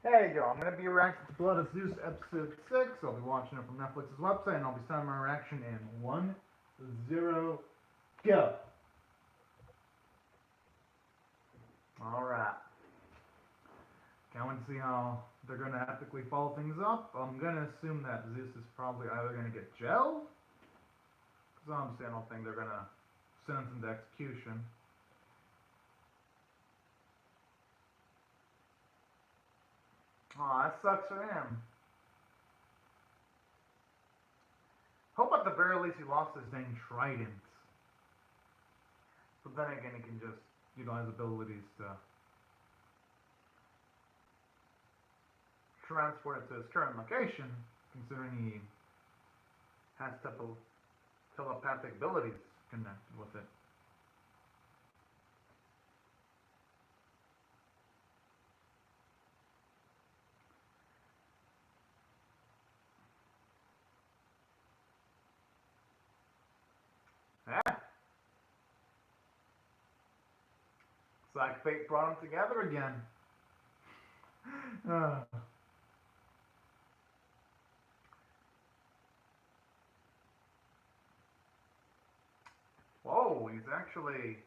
Hey yo, I'm gonna be reacting to Blood of Zeus episode 6. I'll be watching it from Netflix's website and I'll be starting my reaction in 1, 0, go! Alright. Can't wait to see how they're gonna ethically follow things up. I'm gonna assume that Zeus is probably either gonna get jailed, because obviously I don't think they're gonna sentence him to execution. Aw, that sucks for him. Hope at the very least he lost his dang trident. But then again, he can just utilize abilities to transport it to his current location, considering he has telepathic abilities connected with it. Yeah, it's like fate brought them together again. uh, whoa, he's actually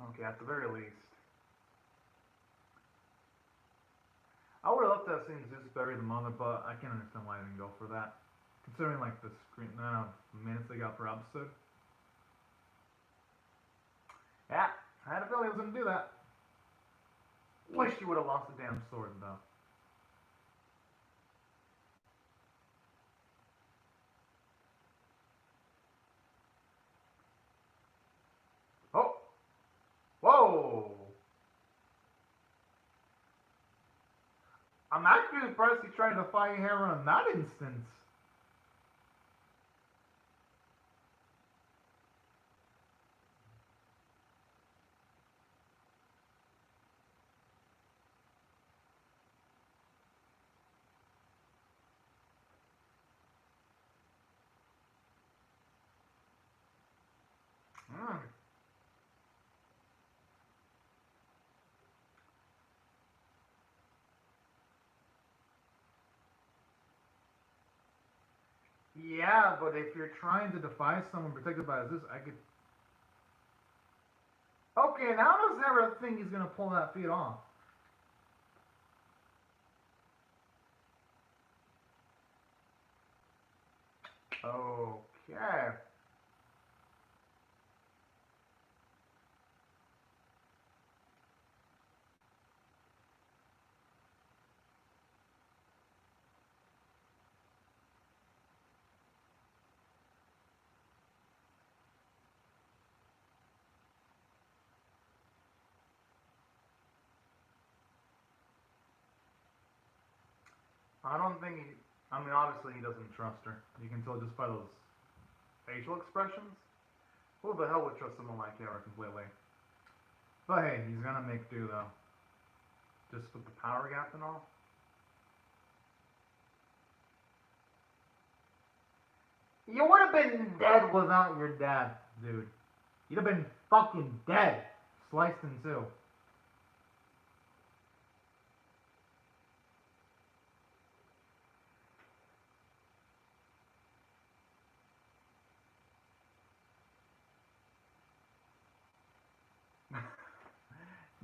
okay at the very least. I would have loved to have seen Zeus bury the mother, but I can't understand why I didn't go for that. Considering like the screen amount of minutes they got per episode. Yeah, I had a feeling he was gonna do that. Wish he would have lost the damn sword though. Oh, whoa! I'm actually surprised he tried to fight Hera in that instance. Mm. Yeah, but if you're trying to defy someone protected by Zeus, I could. Okay, now does Hera think he's gonna pull that feat off? Okay. I don't think he. I mean, obviously he doesn't trust her. You can tell just by those facial expressions. Who the hell would trust someone like Hera completely? But hey, he's gonna make do though. Just with the power gap and all. You would have been dead without your dad, dude. You'd have been fucking dead. Sliced in two.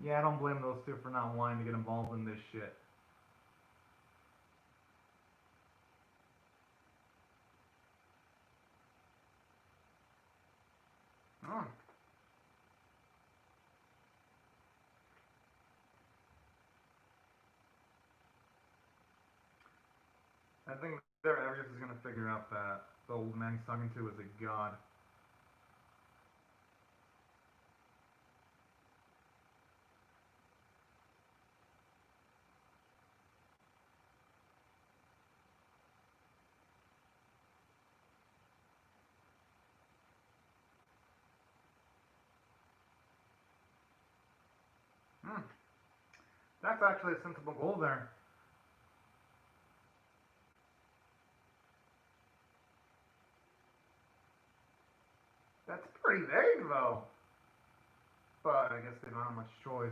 Yeah, I don't blame those two for not wanting to get involved in this shit. Oh. I think their Arius is gonna figure out that the old man he's talking to is a god. Hmm. That's actually a sensible goal there. That's pretty vague, though. But I guess they don't have much choice.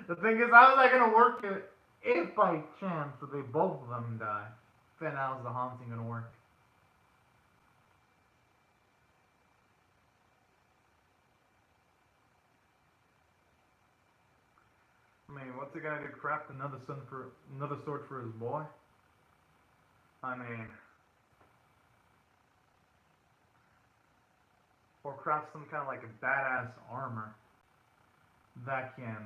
The thing is, how is that gonna work if by chance they both of them die? Then how's the haunting gonna work? I mean, what's he gonna do? Craft another sword for his boy? I mean, or craft some kind of like a badass armor that can.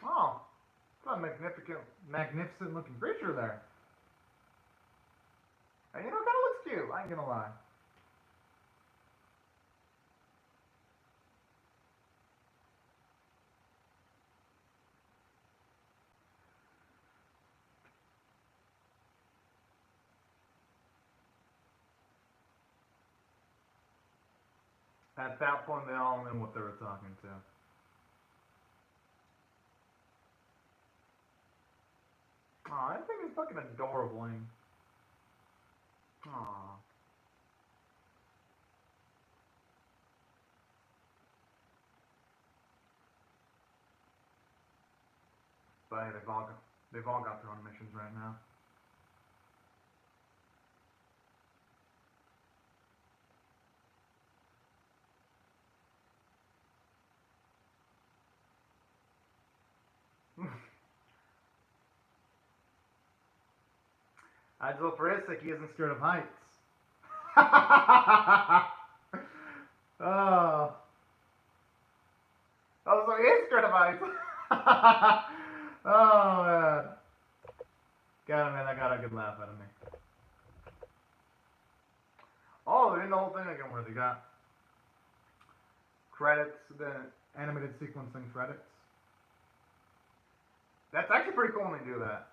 Oh, what a magnificent looking creature there. And you know, it kind of looks cute. I ain't gonna lie. At that point, they all knew what they were talking to. Aw, I think it's fucking adorable. Aw. But hey, they've all got their own missions right now. I'd vote for his sake. He isn't scared of heights. Oh. Oh, so he is scared of heights. Oh, man. Got him, man. That got a good laugh out of me. Oh, they're in the whole thing again where they got credits, the animated sequencing credits. That's actually pretty cool when they do that.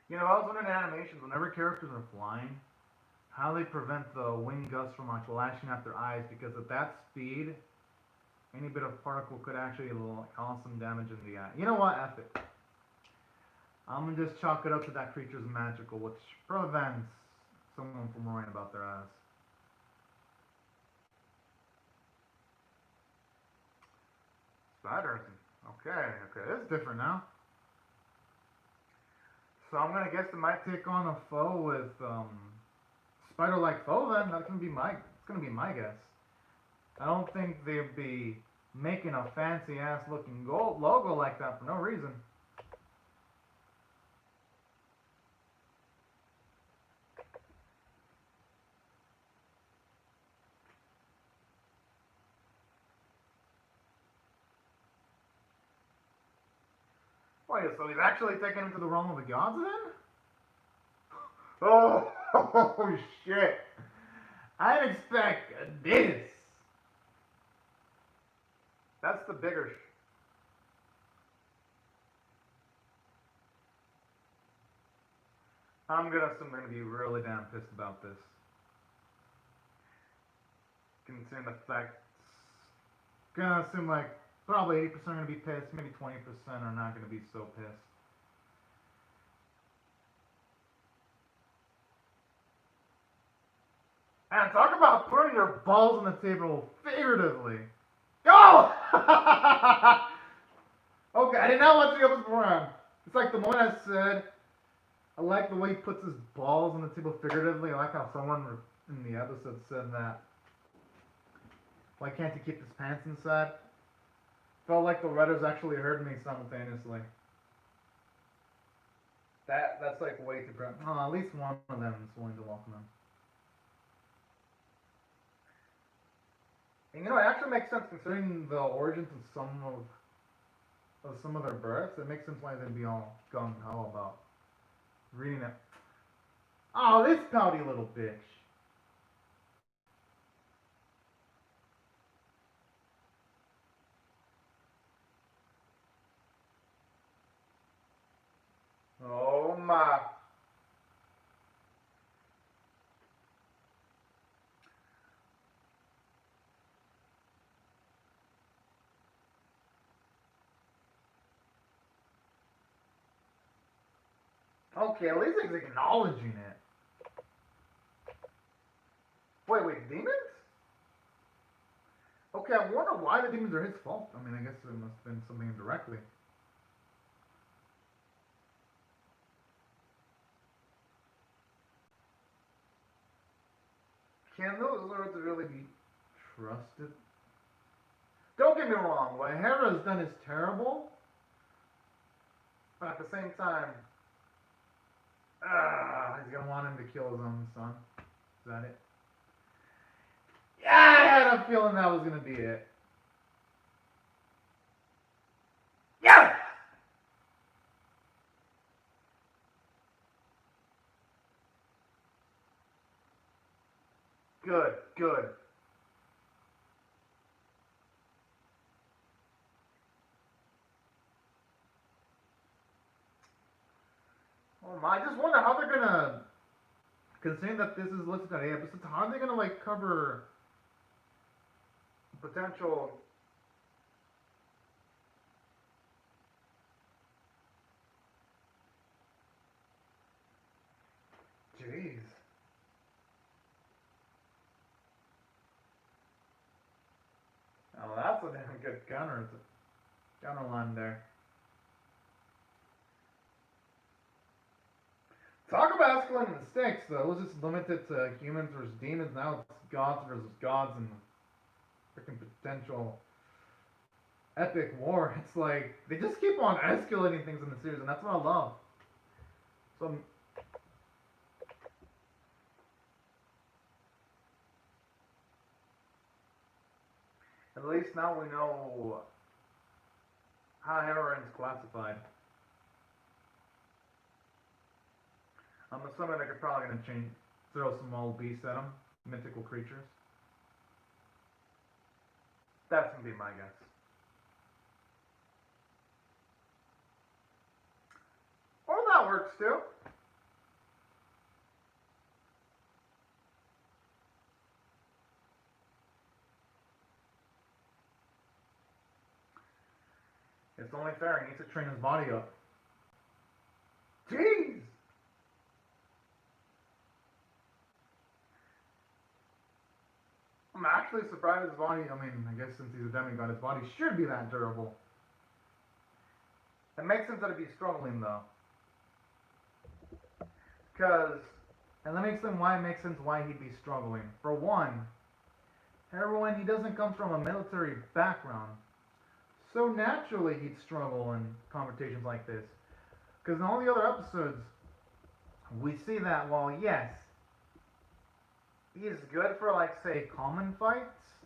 You know, I was wondering in animations, whenever characters are flying, how they prevent the wind gusts from like lashing at their eyes, because at that speed, any bit of particle could actually cause some damage in the eye. You know what? F it. I'm gonna just chalk it up to that creature's magical, which prevents someone from worrying about their eyes. Spiders. Okay, this is different now. So I'm gonna guess it might take on a foe with spider-like foe. Then that's gonna be my guess. I don't think they'd be making a fancy ass looking gold logo like that for no reason. Wait, so he's actually taken him to the realm of the gods then? Oh, shit. I didn't expect this. That's the bigger I'm gonna assume they're gonna be really damn pissed about this. Considering the fact, gonna assume like probably 80% are gonna be pissed, maybe 20% are not gonna be so pissed. And talk about putting your balls on the table figuratively. Go! Okay, I did not want you to go beforehand. It's like the moment I said, I like the way he puts his balls on the table figuratively. I like how someone in the episode said that. Why can't he keep his pants inside? Felt like the writers actually heard me simultaneously. That's like way too grand. Oh, at least one of them is willing to welcome him. And you know, it actually makes sense considering the origins of some of of some of their births, it makes sense why they'd be all gung ho about reading it. Oh, this pouty little bitch. Oh my. Okay, at least he's acknowledging it. Wait, demons? Okay, I wonder why the demons are his fault. I mean, I guess it must have been something indirectly. Can those lords really be trusted? Don't get me wrong, what Hera's done is terrible, but at the same time, he's gonna want him to kill his own son. Is that it? Yeah, I had a feeling that was gonna be it. Yeah! Good, good. Oh my, I just wonder how they're gonna, considering that this is listed at 8 episodes, how are they gonna like cover potential. Jeez. Oh, that's a damn good counter line there. Talk about escalating the stakes, though. It was just limited to humans versus demons. Now it's gods versus gods and freaking potential epic war. It's like they just keep on escalating things in the series, and that's what I love. So at least now we know how heroin's classified. I'm assuming they're probably gonna throw some old beasts at them, mythical creatures. That's gonna be my guess. Or that works too. It's only fair. He needs to train his body up. Jeez! I'm actually surprised his body, I mean, I guess since he's a demigod, his body should be that durable. It makes sense that he'd be struggling though. Because, and that makes sense why he'd be struggling. For one, Heroin, he doesn't come from a military background. So naturally he'd struggle in conversations like this. Because in all the other episodes, we see that while, yes, he's good for, like, say, common fights,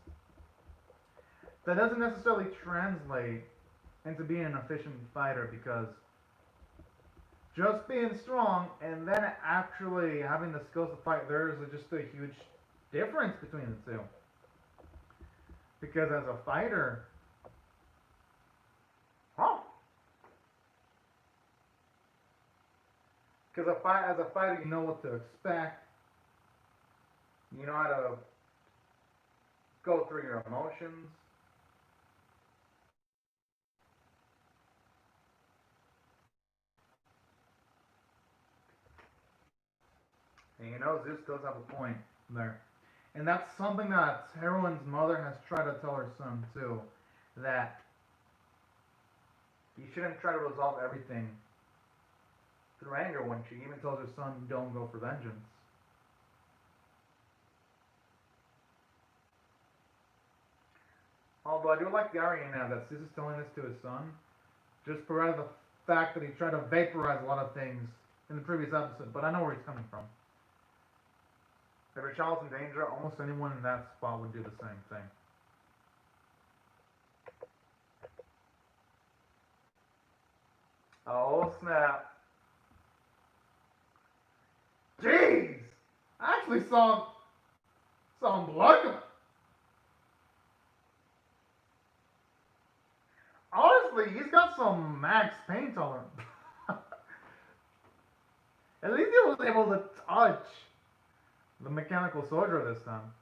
that doesn't necessarily translate into being an efficient fighter, because just being strong and then actually having the skills to fight, there's just a huge difference between the two. Because as a fighter, because as a fighter, you know what to expect. You know how to go through your emotions. And you know, Zeus does have a point there. And that's something that Heroine's mother has tried to tell her son too. That you shouldn't try to resolve everything through anger, when she even tells her son, don't go for vengeance. Although I do like the irony now that Zeus is telling this to his son, just provided the fact that he tried to vaporize a lot of things in the previous episode, but I know where he's coming from. If a child's in danger, almost anyone in that spot would do the same thing. Oh snap! Jeez! I actually saw some blood. Honestly, he's got some max pain tolerance. At least he was able to touch the mechanical soldier this time.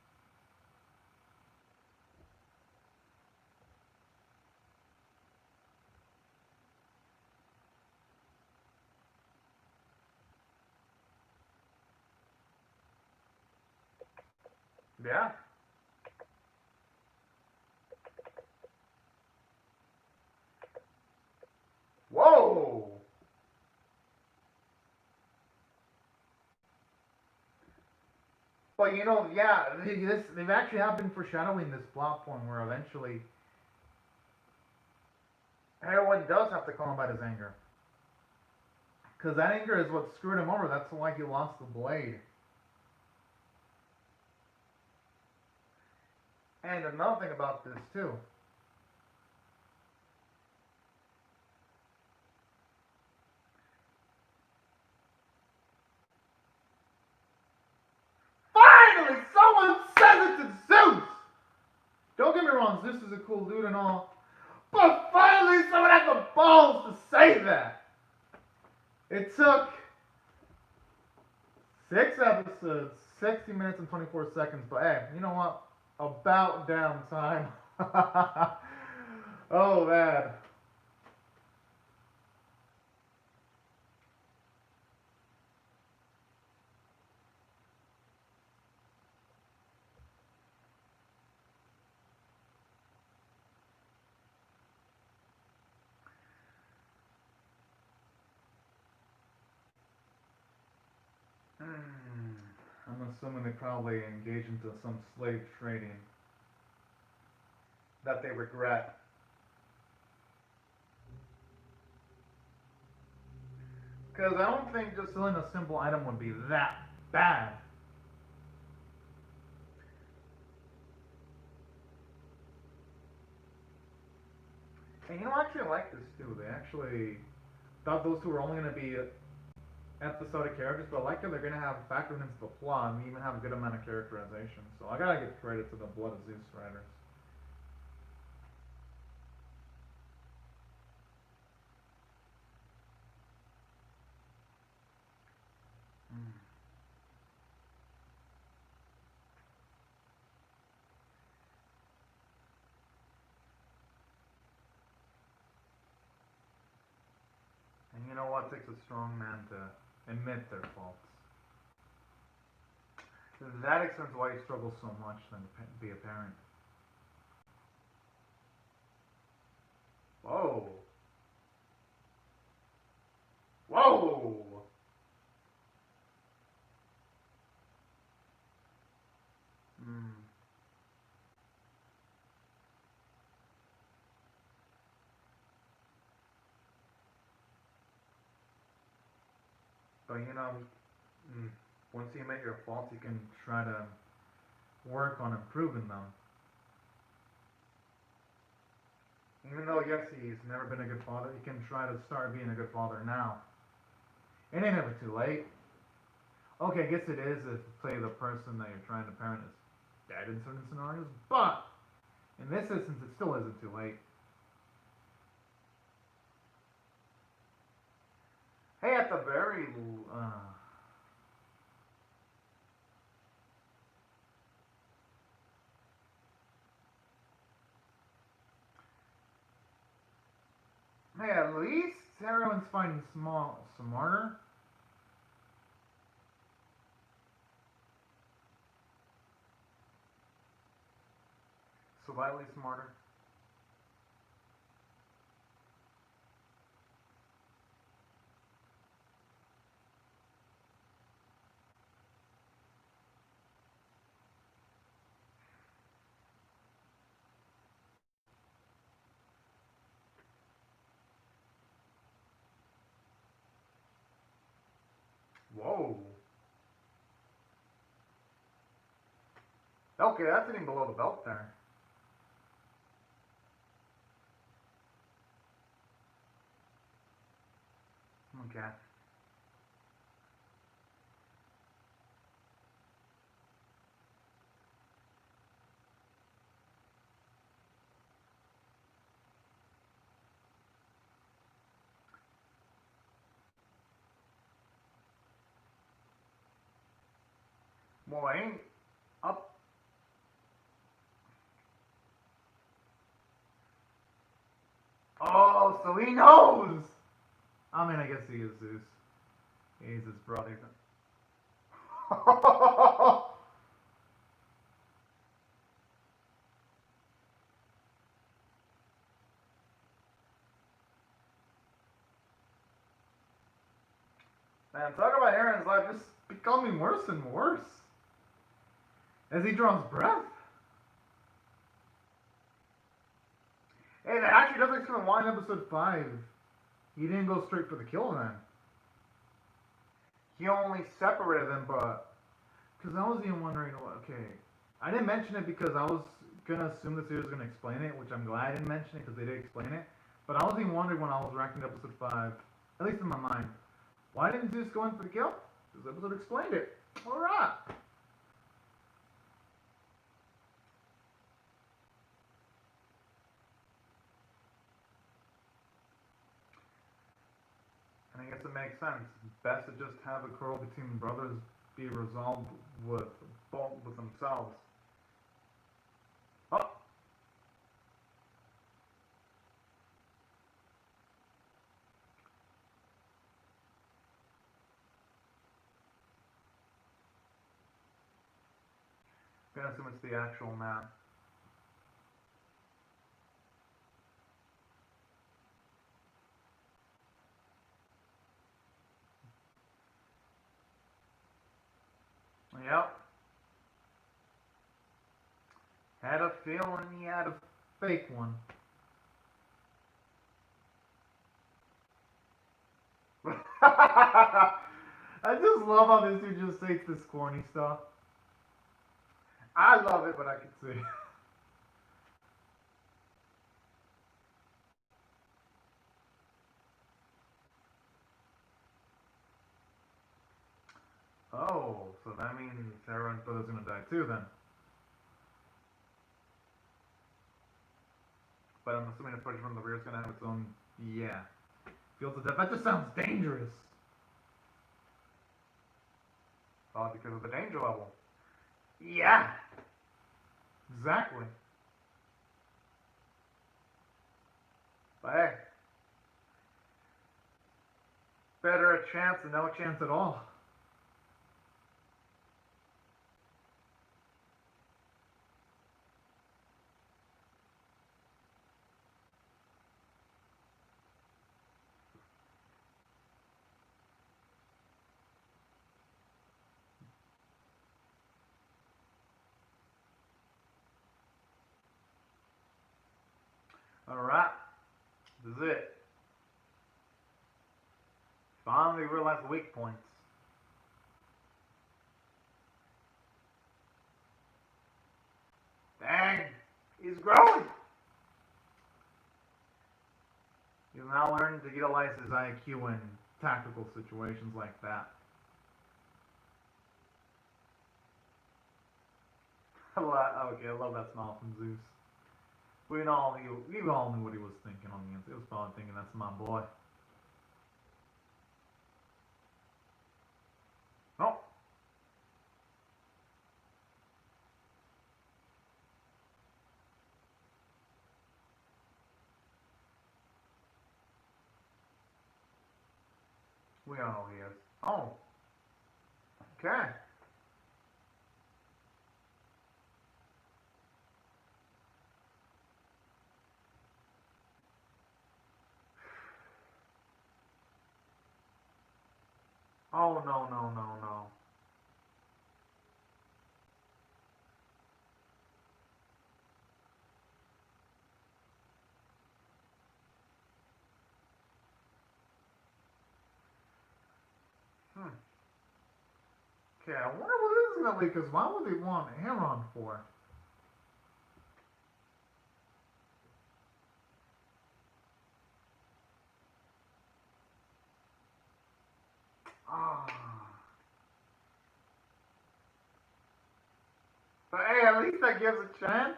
Yeah. Whoa! But you know, yeah, they've actually have been foreshadowing this plot point where eventually Heroin does have to combat his anger. Because that anger is what screwed him over. That's why he lost the blade. And another thing about this, too. Finally, someone says it to Zeus! Don't get me wrong, Zeus is a cool dude and all. But finally, someone had the balls to say that! It took 6 episodes, 60 minutes and 24 seconds, but hey, you know what? About damn time. Oh, man. Hmm. I'm assuming they probably engaged into some slave trading that they regret. Because I don't think just selling a simple item would be that bad. And you know, I actually like this too. They actually thought those two were only going to be episodic characters, but I like that they're going to have factored into the plot and even have a good amount of characterization. So I gotta give credit to the Blood of Zeus writers. Mm. And you know what? It takes a strong man to admit their faults. That explains why he struggles so much than to be a parent. Whoa. Whoa! Mm. But you know, mm, once you admit your faults, you can try to work on improving them. Even though, yes, he's never been a good father, he can try to start being a good father now. It ain't ever too late. Okay, I guess it is if, say, the person that you're trying to parent is dead in certain scenarios, but in this instance, it still isn't too late. Hey, at the very, hey, at least everyone's fighting smarter. Slightly smarter. Whoa. Okay, that's hitting below the belt there. Okay. Well, I ain't up. Oh, so he knows! I mean, I guess he is Zeus. He's his brother. Man, talk about Aaron's life just becoming worse and worse as he draws breath. Hey, that actually does explain why in episode 5 he didn't go straight for the kill then. He only separated them, but. Because I was even wondering, okay. I didn't mention it because I was going to assume the series was going to explain it, which I'm glad I didn't mention it because they did explain it. But I was even wondering when I was ranking episode 5, at least in my mind, why didn't Zeus go in for the kill? This episode explained it. Alright. And I guess it makes sense. Best to just have a quarrel between brothers be resolved with themselves. Oh. I'm gonna assume it's the actual map. Yep. Had a feeling he had a fake one. I just love how this dude just takes this corny stuff. I love it, but I can see. Oh, so that means Sarah's brother's gonna die too then. But I'm assuming the push from the rear is gonna have its own. Yeah. Fields of death. That just sounds dangerous. Oh, because of the danger level. Yeah. Exactly. But hey. Better a chance than no chance at all. Alright. This is it. Finally realize the weak points. Dang. He's growing. He's now learning to utilize his IQ in tactical situations like that. Okay, I love that smile from Zeus. We all knew what he was thinking on the inside. He was probably thinking, that's my boy. Oh. We all know he is. Oh. Okay. Oh, no, no, no, no. Okay, I wonder what this is going to leak, because why would they want Aaron for? that gives a chance,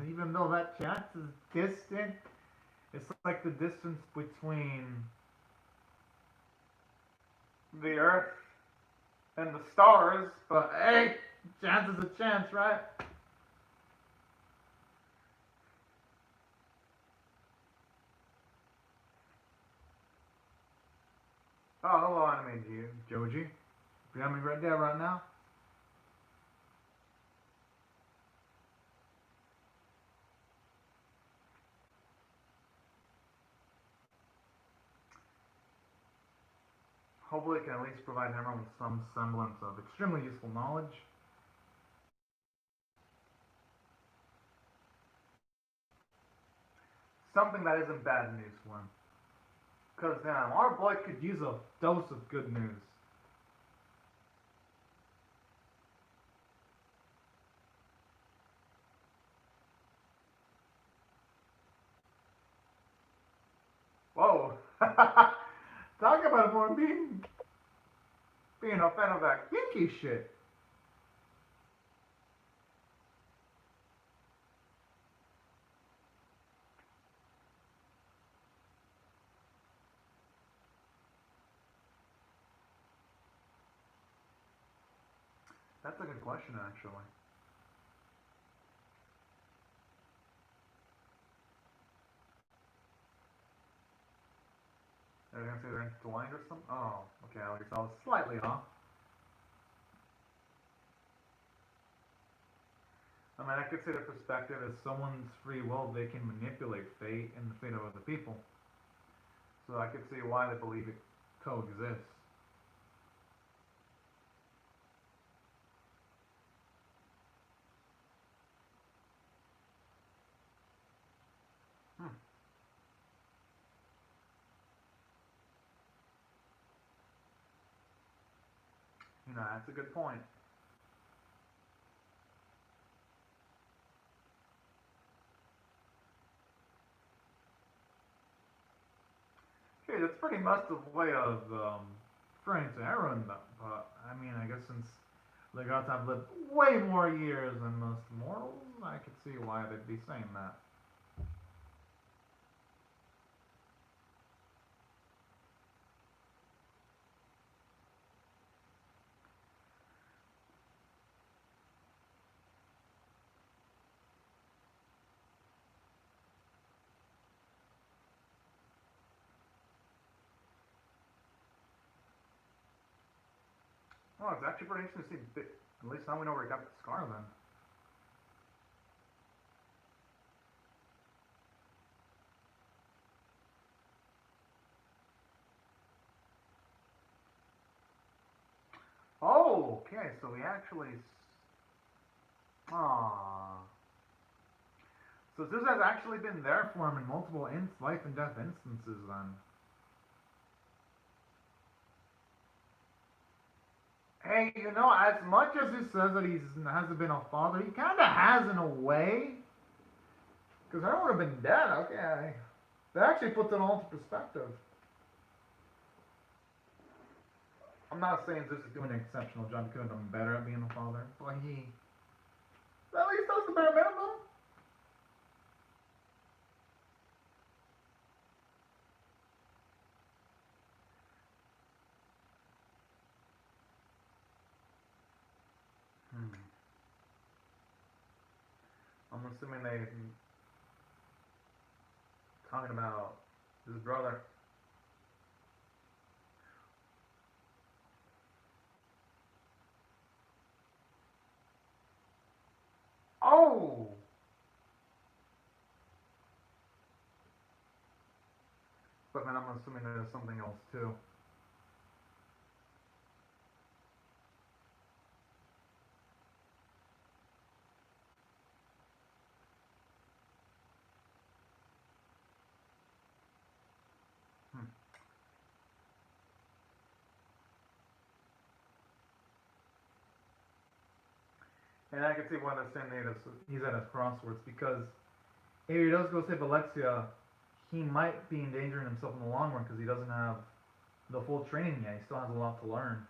even though that chance is distant. It's like the distance between the Earth and the stars. But hey, chance is a chance, right? Oh, hello, anime Joji. If you have me right there right now. Hopefully, it can at least provide everyone with some semblance of extremely useful knowledge. Something that isn't bad news for him. Because, damn, our boy could use a dose of good news. Whoa. Talk about more being a fan of that kinky shit. That's a good question, actually. Are you gonna say they're intertwined or something? Oh, okay, I guess I was slightly off. I mean, I could say the perspective is someone's free will, they can manipulate fate and the fate of other people. So I could see why they believe it coexists. Hmm. You know, that's a good point. Okay, that's pretty much the way of referring to Aaron, but I mean, I guess since the gods have lived way more years than most mortals, I could see why they'd be saying that. Oh, it's actually pretty interesting to see. At least now we know where he got the scar then. Oh, okay, so he actually. Aww. So Zeus has actually been there for him in multiple life and death instances then. Hey, you know, as much as he says that he hasn't been a father, he kind of has in a way. Because I would have been dead. Okay, that actually puts it all into perspective. I'm not saying Zeus is doing an exceptional job. He could have done better at being a father, but he at least does the bare minimum. Hmm. I'm assuming they talking about his brother. Oh, but then I'm assuming there's something else too. Hmm. And I can see why they're saying he's at his crosswords because if he does go save Alexia, he might be endangering himself in the long run because he doesn't have the full training yet. He still has a lot to learn.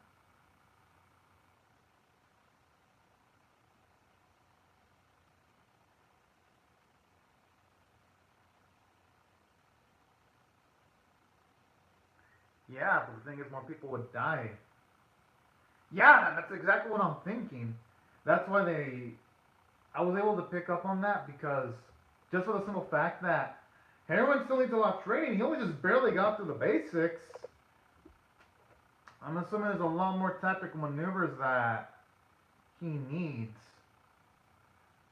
Yeah, but the thing is, more people would die. Yeah, that's exactly what I'm thinking. That's why I was able to pick up on that because just for the simple fact that Heroin still needs a lot of training. He only just barely got through the basics. I'm assuming there's a lot more tactical maneuvers that he needs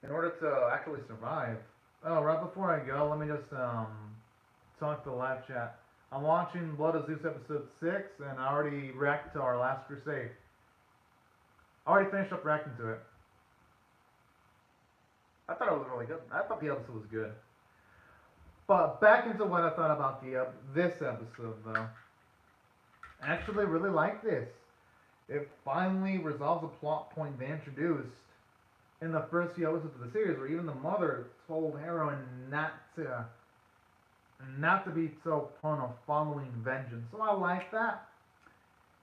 in order to actually survive. Oh, right before I go, let me just talk to the live chat. I'm watching Blood of Zeus episode 6, and I already reacted to our last crusade. I already finished up reacting to it. I thought it was really good. I thought the episode was good. But back into what I thought about this episode, though. I actually really like this. It finally resolves a plot point they introduced in the first few episodes of the series, where even the mother told Heroin not to be so prone of following vengeance. So I like that.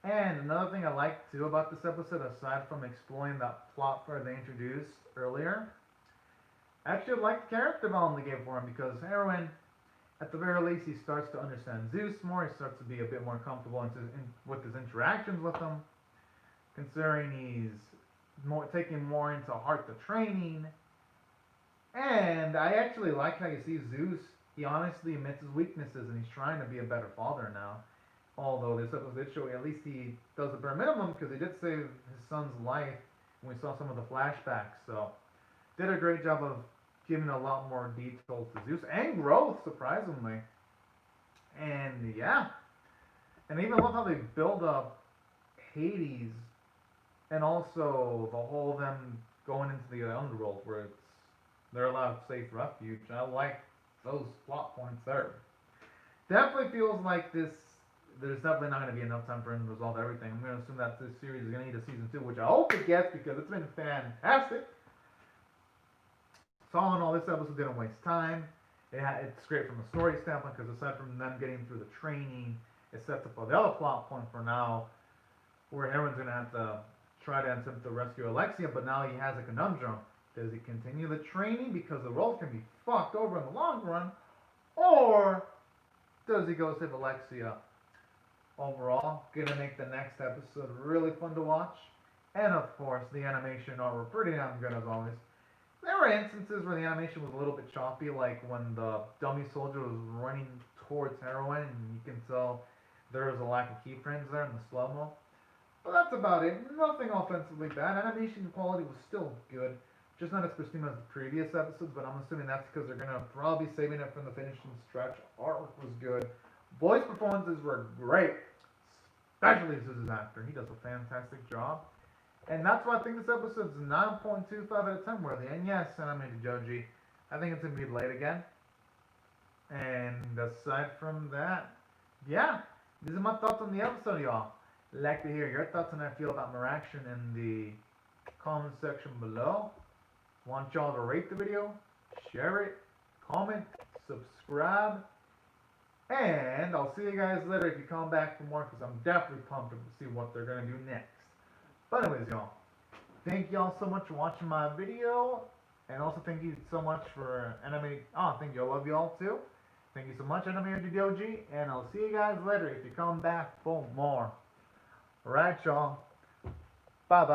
And another thing I like too about this episode, aside from exploring that plot thread they introduced earlier, I actually like the character development they gave for him because Heroin, at the very least, he starts to understand Zeus more. He starts to be a bit more comfortable with his interactions with him, considering he's taking more into heart the training. And I actually like how you see Zeus. He honestly admits his weaknesses, and he's trying to be a better father now. Although this episode did show at least he does the bare minimum because he did save his son's life when we saw some of the flashbacks. So did a great job of giving a lot more details to Zeus and growth, surprisingly. And yeah, and I even love how they build up Hades and also the whole of them going into the underworld where they're allowed safe refuge. I like those plot points there. Definitely feels like this. There's definitely not going to be enough time for him to resolve everything. I'm going to assume that this series is going to need a season 2, which I hope it gets because it's been fantastic. So all in all, this episode didn't waste time. It's great from a story standpoint because aside from them getting through the training, it sets up another plot point for now, where Heron's going to have to try to attempt to rescue Alexia, but now he has a conundrum. Does he continue the training because the world can be fucked over in the long run, or does he go save Alexia? Overall, gonna make the next episode really fun to watch, and of course, the animation art were pretty damn good as always. There were instances where the animation was a little bit choppy, like when the dummy soldier was running towards Heroin, and you can tell there was a lack of keyframes there in the slow-mo. But that's about it. Nothing offensively bad. Animation quality was still good. Just not as pristine as the previous episodes, but I'm assuming that's because they're going to probably be saving it from the finishing stretch. Artwork was good. Voice performances were great. Especially Zeus's actor. He does a fantastic job. And that's why I think this episode's 9.25 out of 10 worthy. And yes, animated Joji, I think it's going to be late again. And aside from that, yeah, these are my thoughts on the episode, y'all. I'd like to hear your thoughts on how I feel about Miraction in the comment section below. Want y'all to rate the video, share it, comment, subscribe, and I'll see you guys later if you come back for more because I'm definitely pumped to see what they're going to do next. But anyways, y'all, thank y'all so much for watching my video, and also thank you so much for anime. Oh, thank you. I love y'all too. Thank you so much, Anime Doji, and I'll see you guys later if you come back for more. Alright, y'all. Bye-bye.